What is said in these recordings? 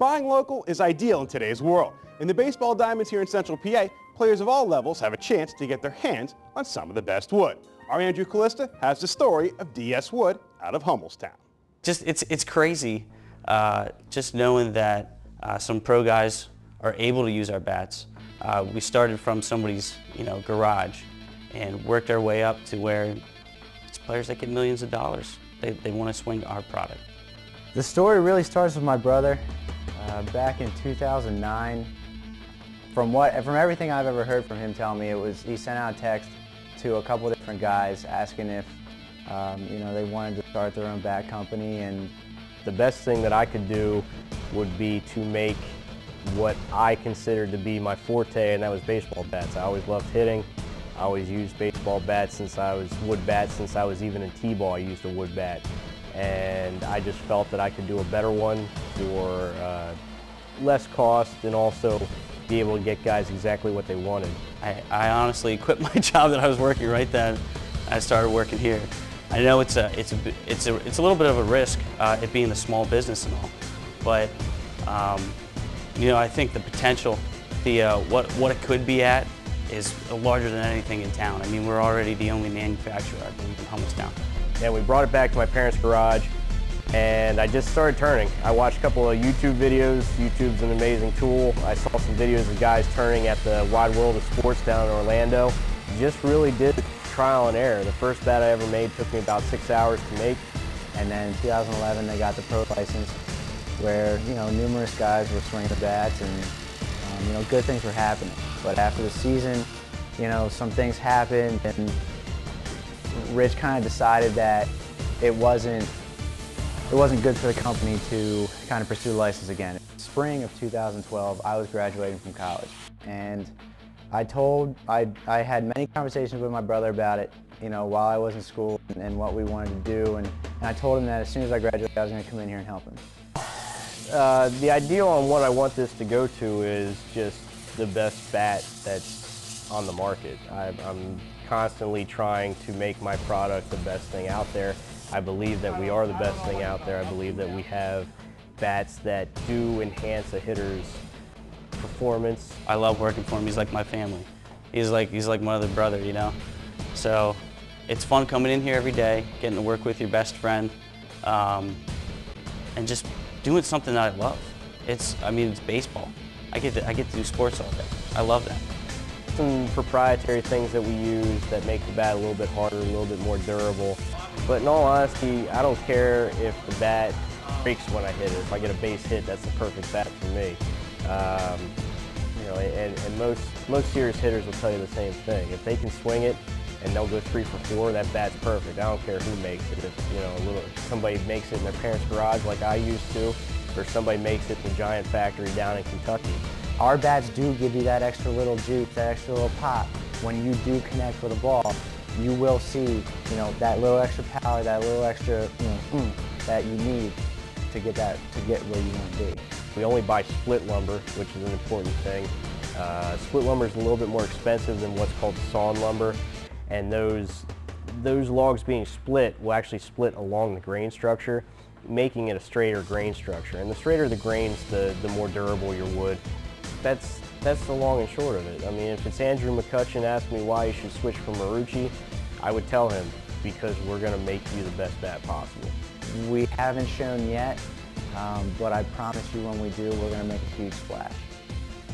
Buying local is ideal in today's world. In the baseball diamonds here in Central PA, players of all levels have a chance to get their hands on some of the best wood. Our Andrew Callista has the story of DS Wood out of Hummelstown. It's crazy just knowing that some pro guys are able to use our bats. We started from somebody's garage and worked our way up to where it's players that get millions of dollars. They want to swing our product. The story really starts with my brother. Back in 2009, from everything I've ever heard from him tell me, he sent out a text to a couple different guys asking if they wanted to start their own bat company. And the best thing that I could do would be to make what I considered to be my forte, and that was baseball bats. I always loved hitting. I always used baseball bats wood bats since I was even in T-ball. I used a wood bat. And I just felt that I could do a better one for less cost and also be able to get guys exactly what they wanted. I honestly quit my job that I was working right then. I started working here. I know it's a little bit of a risk, it being a small business and all, but I think the potential, what it could be at, is larger than anything in town. I mean, we're already the only manufacturer, I believe, in Hummelstown. And we brought it back to my parents' garage, and I just started turning. I watched a couple of YouTube videos. YouTube's an amazing tool. I saw some videos of guys turning at the Wide World of Sports down in Orlando. Just really did trial and error. The first bat I ever made took me about 6 hours to make. And then in 2011, they got the pro license, where numerous guys were swinging the bats, and good things were happening. But after the season, some things happened, and Rich kind of decided that it wasn't good for the company to kind of pursue the license again. Spring of 2012, I was graduating from college, and I had many conversations with my brother about it, while I was in school and what we wanted to do, and I told him that as soon as I graduated, I was going to come in here and help him. The ideal on what I want this to go to is just the best bat that's on the market. I'm constantly trying to make my product the best thing out there. I believe that we are the best thing out there. I believe that we have bats that do enhance a hitter's performance. I love working for him. He's like my family. He's like my other brother, So it's fun coming in here every day, getting to work with your best friend, and just doing something that I love. It's baseball. I get to do sports all day. I love that. Some proprietary things that we use that make the bat a little bit harder, a little bit more durable. But in all honesty, I don't care if the bat breaks when I hit it. If I get a base hit, that's the perfect bat for me. And most serious hitters will tell you the same thing. If they can swing it and they'll go 3 for 4, that bat's perfect. I don't care who makes it. If somebody makes it in their parents' garage like I used to, or somebody makes it in the Giant factory down in Kentucky. Our bats do give you that extra little juke, that extra little pop. When you do connect with a ball, you will see, that little extra power, that little extra, that you need to get where you want to be. We only buy split lumber, which is an important thing. Split lumber is a little bit more expensive than what's called sawn lumber, and those logs being split will actually split along the grain structure, making it a straighter grain structure. And the straighter the grains, the more durable your wood. That's the long and short of it. I mean, if it's Andrew McCutcheon asked me why you should switch from Marucci, I would tell him, because we're going to make you the best bat possible. We haven't shown yet, but I promise you when we do, we're going to make a huge splash.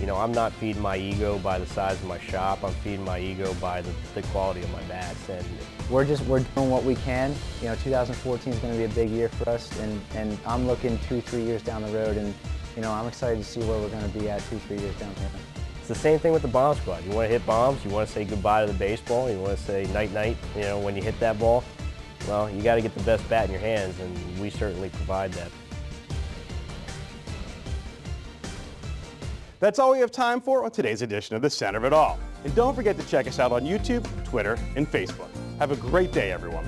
I'm not feeding my ego by the size of my shop. I'm feeding my ego by the quality of my bats. And we're doing what we can. 2014 is going to be a big year for us, and I'm looking 2-3 years down the road, and I'm excited to see where we're going to be at 2-3 years down the road. It's the same thing with the bomb squad. You want to hit bombs, you want to say goodbye to the baseball, you want to say night-night, when you hit that ball. Well, you got to get the best bat in your hands, and we certainly provide that. That's all we have time for on today's edition of The Center of It All. And don't forget to check us out on YouTube, Twitter, and Facebook. Have a great day, everyone.